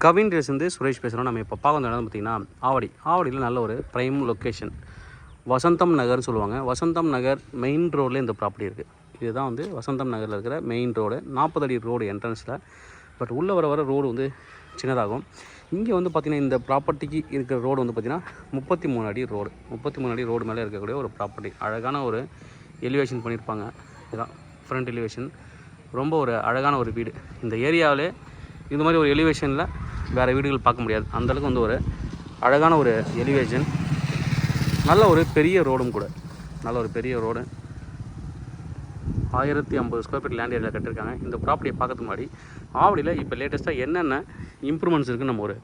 Kavin race வந்து சுரேஷ் பேசுகிறோம். நம்ம இப்போ பார்க்க வந்த இடம் பார்த்திங்கன்னா ஆவடியில் நல்ல ஒரு ப்ரைம் லொக்கேஷன். வசந்தம் நகர்னு சொல்லுவாங்க. வசந்தம் நகர் மெயின் ரோடில் இந்த ப்ராப்பர்ட்டி இருக்குது. இதுதான் வந்து வசந்தம் நகரில் இருக்கிற மெயின் ரோடு, 40 அடி ரோடு என்ட்ரன்ஸில். பட் உள்ளே வர ரோடு வந்து சின்னதாகும். இங்கே வந்து பார்த்திங்கன்னா இந்த ப்ராப்பர்ட்டிக்கு இருக்கிற ரோடு வந்து பார்த்திங்கன்னா 33 அடி ரோடு. 33 அடி ரோடு மேலே இருக்கக்கூடிய ஒரு ப்ராப்பர்ட்டி. அழகான ஒரு எலிவேஷன் பண்ணியிருப்பாங்க. இதுதான் ஃப்ரண்ட் எலிவேஷன். ரொம்ப ஒரு அழகான ஒரு வீடு. இந்த ஏரியாவிலே இந்த மாதிரி ஒரு எலிவேஷனில் வேறு வீடுகள் பார்க்க முடியாது. அந்தளவுக்கு வந்து ஒரு அழகான ஒரு எலிவேஷன். நல்ல ஒரு பெரிய ரோடும் கூட. நல்ல ஒரு பெரிய road. 1050 square feet land area கட்டியிருக்காங்க. இந்த ப்ராப்பர்ட்டியை பார்க்கறதுக்கு முன்னாடி ஆவடியில் இப்போ லேட்டஸ்ட்டாக என்னென்ன இம்ப்ரூவ்மெண்ட்ஸ் இருக்குன்னு நம்ம ஒரு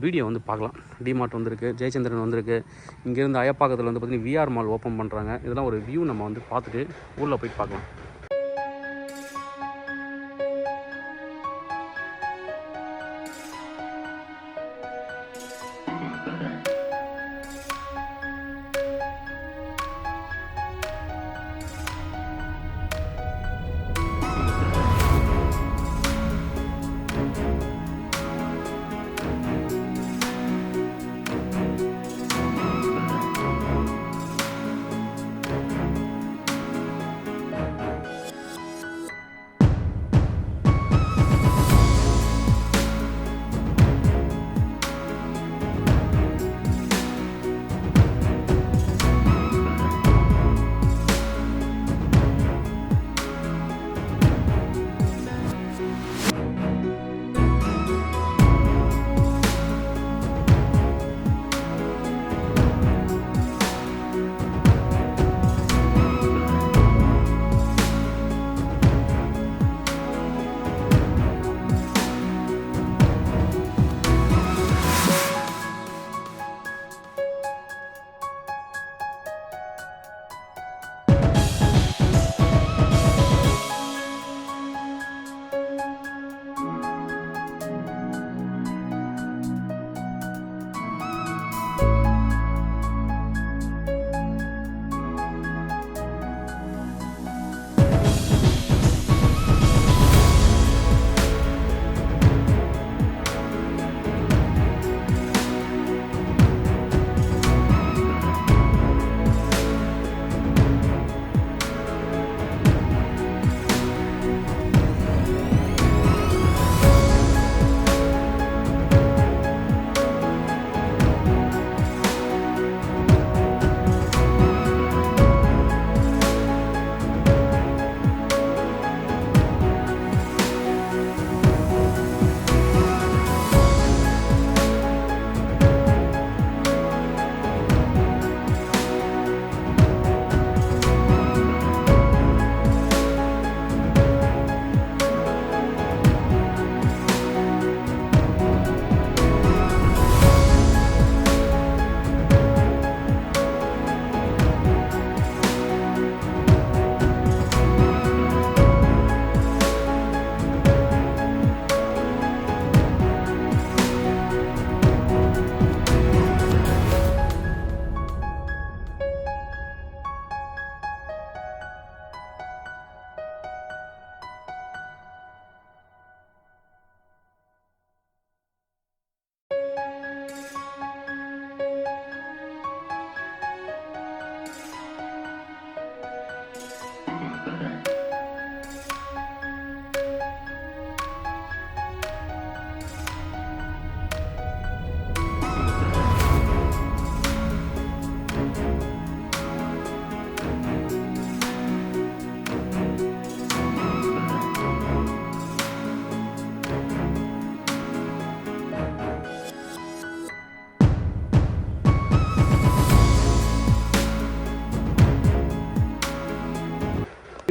வீடியோ வந்து பார்க்கலாம். டிமார்ட் வந்திருக்கு, ஜெயச்சந்திரன் வந்திருக்கு. இங்கேருந்து அயப்பாக்கத்தில் வந்து பார்த்திங்கன்னா விஆர் மால் ஓப்பன் பண்ணுறாங்க. இதெல்லாம் ஒரு வியூ நம்ம வந்து பார்த்துட்டு ஊரில் போயிட்டு பார்க்கலாம்.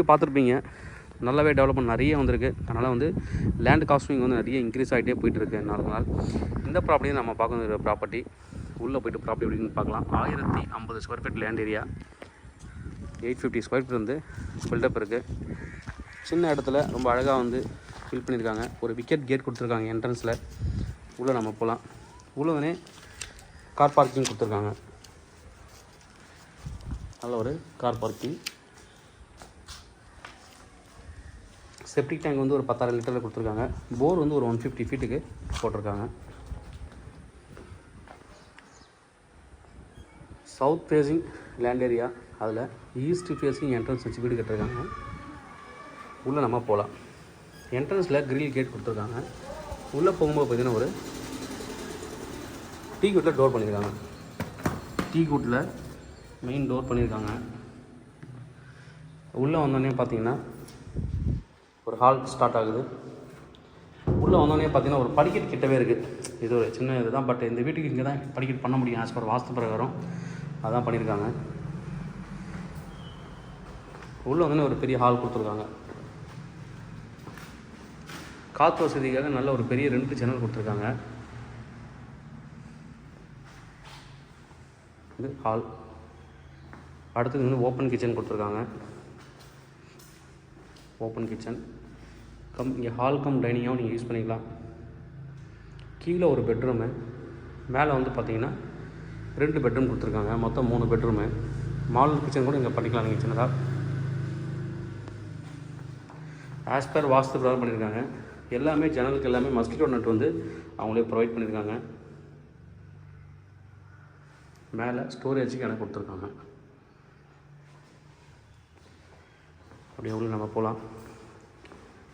பார்த்துருப்பீங்க, நல்லாவே டெவலப்மெண்ட் நிறைய வந்திருக்கு. அதனால் வந்து லேண்ட் காஸ்டிங் வந்து நிறைய இன்க்ரீஸ் ஆகிட்டே போயிட்டுருக்கு நாள். இந்த ப்ராப்பர்ட்டியை நம்ம பார்க்க ப்ராப்பர்ட்டி உள்ளே போய்ட்டு ப்ராப்பர்ட்டி எப்படின்னு பார்க்கலாம். 1050 square feet land area, 850 square feet வந்து பில்டப் இருக்குது. சின்ன இடத்துல ரொம்ப அழகாக வந்து ஃபில் பண்ணியிருக்காங்க. ஒரு விக்கெட் கேட் கொடுத்துருக்காங்க என்ட்ரன்ஸில். உள்ளே நம்ம போகலாம். உள்ளே கார் பார்க்கிங் கொடுத்துருக்காங்க. நல்ல ஒரு கார் பார்க்கிங். செப்டிக் டேங்க் வந்து ஒரு 10,000 லிட்டரில் கொடுத்துருக்காங்க. போர் வந்து ஒரு 150 ஃபீட்டுக்கு போட்டிருக்காங்க. சவுத் ஃபேஸிங் லேண்ட் ஏரியா, அதில் ஈஸ்ட் ஃபேஸிங் என்ட்ரன்ஸ் வச்சு வீடு கட்டிருக்காங்க. உள்ளே நம்ம போகலாம். என்ட்ரன்ஸில் கிரில் கேட் கொடுத்துருக்காங்க. உள்ளே போகும்போது பார்த்திங்கன்னா ஒரு டீ குட்டில் டோர் பண்ணியிருக்காங்க. டீ குட்டில் மெயின் டோர் பண்ணியிருக்காங்க. உள்ளே வந்தோடனே பார்த்தீங்கன்னா ஒரு ஹால் ஸ்டார்ட் ஆகுது. உள்ளே வந்தோடனே பார்த்தீங்கன்னா ஒரு படிக்கட்டு கிட்டவே இருக்குது. இது ஒரு சின்ன இது தான், பட் இந்த வீட்டுக்கு இங்கே தான் படிக்கட்டு பண்ண முடியும். ஆஸ் பர் வாஸ்து பிரகாரம் அதான் பண்ணியிருக்காங்க. உள்ளே வந்தோடனே ஒரு பெரிய ஹால் கொடுத்துருக்காங்க. காற்று வசதிக்காக நல்ல ஒரு பெரிய 2 ஜன்னல் கொடுத்துருக்காங்க. இது ஹால். அடுத்தது வந்து ஓப்பன் கிச்சன் கொடுத்துருக்காங்க. ஓப்பன் கிச்சன் இங்கே ஹால் கம் டைனிங்காகவும் நீங்கள் யூஸ் பண்ணிக்கலாம். கீழே ஒரு பெட்ரூமு, மேலே வந்து பார்த்தீங்கன்னா 2 பெட்ரூம் கொடுத்துருக்காங்க. மொத்தம் 3 பெட்ரூமு. மாடல் கிச்சன் கூட இங்கே பண்ணிக்கலாம் நீங்கள் சின்னதாக. ஆஸ் பர் வாஸ்து ப்ரொவைட் பண்ணியிருக்காங்க. எல்லாமே ஜன்னலுக்கு எல்லாமே மஸ்கிட்டோ நெட் வந்து அவங்களே ப்ரொவைட் பண்ணியிருக்காங்க. மேலே ஸ்டோரேஜுக்கு இடம் கொடுத்துருக்காங்க. அப்படியே உள்ள நம்ம போகலாம்.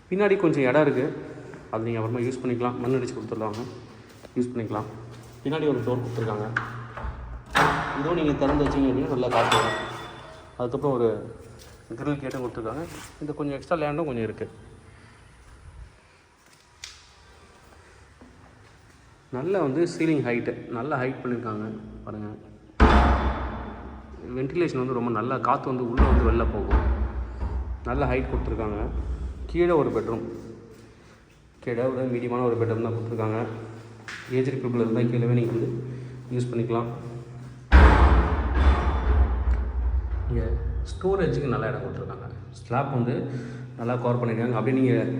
பின்னாடி கொஞ்சம் இடம் இருக்குது, அது நீங்கள் அப்புறமா யூஸ் பண்ணிக்கலாம். மண் அடித்து கொடுத்துருவாங்க, யூஸ் பண்ணிக்கலாம். பின்னாடி ஒரு டோர் கொடுத்துருக்காங்க. இதுவும் நீங்கள் திறந்து வச்சிங்க அப்படின்னா நல்லா காற்று வரும். அதுக்கப்புறம் ஒரு கிரில் கேட்டும் கொடுத்துருக்காங்க. இந்த கொஞ்சம் எக்ஸ்ட்ரா லேண்டும் கொஞ்சம் இருக்குது. நல்ல வந்து சீலிங் ஹைட்டு நல்ல ஹைட் பண்ணியிருக்காங்க பாருங்கள். வென்டிலேஷன் வந்து ரொம்ப நல்லா, காற்று வந்து உள்ளே வந்து வெளில போகும். நல்ல ஹைட் கொடுத்துருக்காங்க. கீழே ஒரு பெட்ரூம், கீழே ஒரு மீடியமான ஒரு பெட்ரூம் தான் கொடுத்துருக்காங்க. ஏஜ்டு பீப்புள் இருந்தால் கீழே நீங்கள் வந்து யூஸ் பண்ணிக்கலாம். இங்கே ஸ்டோரேஜுக்கு நல்லா இடம் கொடுத்துருக்காங்க. ஸ்லாப் வந்து நல்லா கவர் பண்ணியிருக்காங்க. அப்படியே நீங்கள்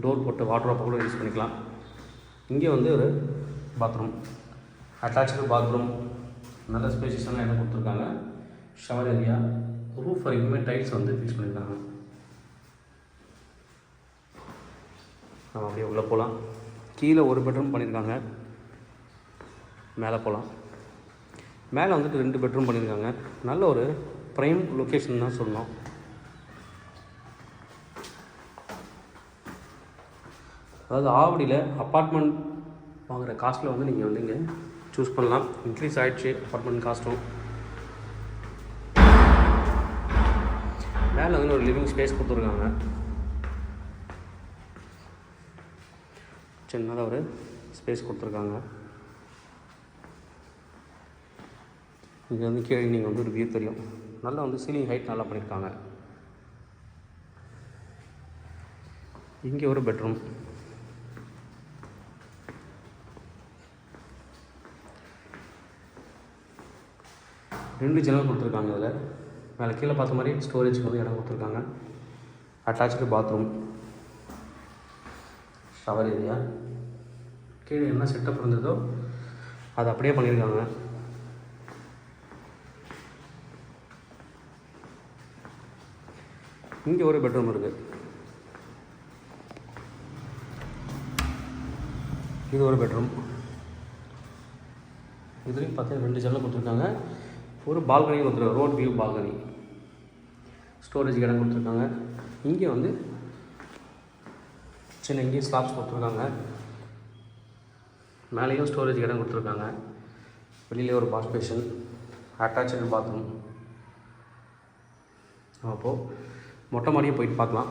டோர் போட்டு வாட்ரோப்பை கூட யூஸ் பண்ணிக்கலாம். இங்கே வந்து ஒரு பாத்ரூம், அட்டாச்சு பாத்ரூம், நல்ல ஸ்பேஷியஸான இடம் கொடுத்துருக்காங்க. ஷவர் ஏரியா, ரூஃப் வரைக்குமே டைல்ஸ் வந்து ஃபிக்ஸ் பண்ணியிருக்காங்க. நம்ம அப்படியே உள்ளே போகலாம். கீழே ஒரு பெட்ரூம் பண்ணியிருக்காங்க. மேலே போகலாம். மேலே வந்துட்டு 2 பெட்ரூம் பண்ணியிருக்காங்க. நல்ல ஒரு ப்ரைம் லொக்கேஷன் தான் சொல்லணும். அதாவது ஆவடியில் அப்பார்ட்மெண்ட் வாங்குகிற காஸ்ட்டில் வந்து நீங்கள் வந்து இங்கே சூஸ் பண்ணலாம். இன்க்ரீஸ் ஆகிடுச்சு அப்பார்ட்மெண்ட் காஸ்ட்டும். மேலே வந்து ஒரு லிவிங் ஸ்பேஸ் கொடுத்துருக்காங்க. சின்னதாக ஒரு ஸ்பேஸ் கொடுத்துருக்காங்க. இங்கே வந்து கீழே நீங்கள் வந்து ஒரு வியூ தெரியும். நல்லா வந்து சீலிங் ஹைட் நல்லா பண்ணியிருக்காங்க. இங்கே ஒரு பெட்ரூம், ரெண்டு ஜன்னல் கொடுத்துருக்காங்க. இதில் மேலே கீழே பார்த்த மாதிரி ஸ்டோரேஜுக்கு வந்து இடம் கொடுத்துருக்காங்க. அட்டாச்சு பாத்ரூம், ஷவர் ஏரியா, கீழே என்ன செட்டப் இருந்ததோ அது அப்படியே பண்ணியிருக்காங்க. இங்கே ஒரு பெட்ரூம் இருக்குது. இது ஒரு பெட்ரூம். இதுலேயும் பார்த்தீங்கன்னா 2 ஜன்னல் கொடுத்துருக்காங்க. ஒரு பால்கனி கொடுத்துருக்காங்க, ரோட் வியூ பால்கனி. ஸ்டோரேஜ் இடம் கொடுத்துருக்காங்க. இங்கே வந்து சின்ன இங்கேயும் ஸ்லாப்ஸ் கொடுத்துருக்காங்க. மேலேயும் ஸ்டோரேஜ் இடம் கொடுத்துருக்காங்க. வெளியிலே ஒரு வாஷ் பேஷன், அட்டாச்சு பாத்ரூம். அப்போது மொட்டை மாடியும் போயிட்டு பார்க்கலாம்.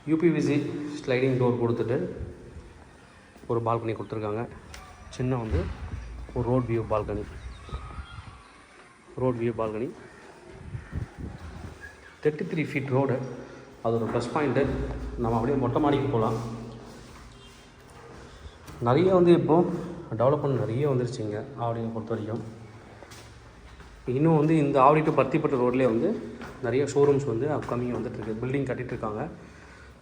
யூபிவிசி ஸ்லைடிங் டோர் கொடுத்துட்டு ஒரு பால்கனி கொடுத்துருக்காங்க. சின்ன வந்து ஒரு road view balcony. 33 feet road, அது ஒரு ப்ளஸ் பாயிண்ட்டு. நம்ம அப்படியே மொட்டை மாடிக்கு போகலாம். நிறைய வந்து இப்போது டெவலப்மெண்ட் நிறைய வந்துருச்சுங்க ஆவடியை பொறுத்த வரைக்கும். இன்னும் வந்து இந்த ஆவடி டு பருத்திப்பட்டு ரோட்லேயே வந்து நிறைய ஷோரூம்ஸ் வந்து அப்கமிங் வந்துட்டுருக்கு. பில்டிங் கட்டிகிட்ருக்காங்க.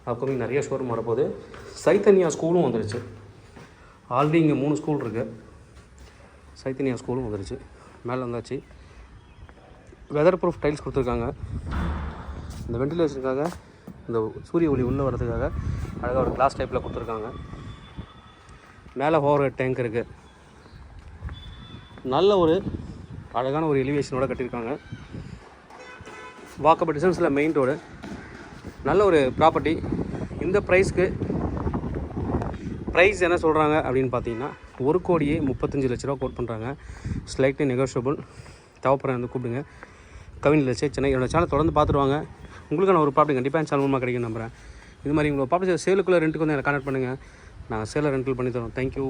அப்கமிங் நிறைய ஷோரூம் வரப்போகுது. சைத்தன்யா ஸ்கூலும் வந்துருச்சு. ஆல்ரெடி இங்கே 3 ஸ்கூல் இருக்குது. சைத்தன்யா ஸ்கூலும் வந்துருச்சு. மேலே வந்தாச்சு. வெதர் ப்ரூஃப் டைல்ஸ் கொடுத்துருக்காங்க. இந்த வென்டிலேஷனுக்காக இந்த சூரிய ஒளி உள்ளே வரதுக்காக அழகாக ஒரு கிளாஸ் டைப்பில் கொடுத்துருக்காங்க. மேலே ஓவர் டேங்க் இருக்குது. நல்ல ஒரு அழகான ஒரு எலிவேஷனோட கட்டியிருக்காங்க. வாக்கபிள் டிஸ்டன்ஸில் மெயின் ரோடு. நல்ல ஒரு ப்ராப்பர்ட்டி. இந்த ப்ரைஸ்க்கு ப்ரைஸ் என்ன சொல்கிறாங்க அப்படின்னு பார்த்தீங்கன்னா 1,35,00,000 கோட் பண்ணுறாங்க. Slightly negotiable. தேவைப்படுற வந்து கூப்பிடுங்க. Kavin real estate Chennai. என்னோடய சேனல் தொடர்ந்து பார்த்துருவாங்க. உங்களுக்கான ஒரு ப்ராப்பர்ட்டி கண்டிப்பாக என் சேனல் மூலமாக கிடைக்கும் நம்புகிறேன். இது மாதிரி உங்களோட ப்ராப்பர்ட்டி சேலுக்குள்ளே ரெண்ட்டுக்கு வந்து எனக்கு கான்டக்ட் பண்ணுங்கள். நாங்கள் சேலை ரெண்டல் பண்ணி தரோம். தேங்க்யூ.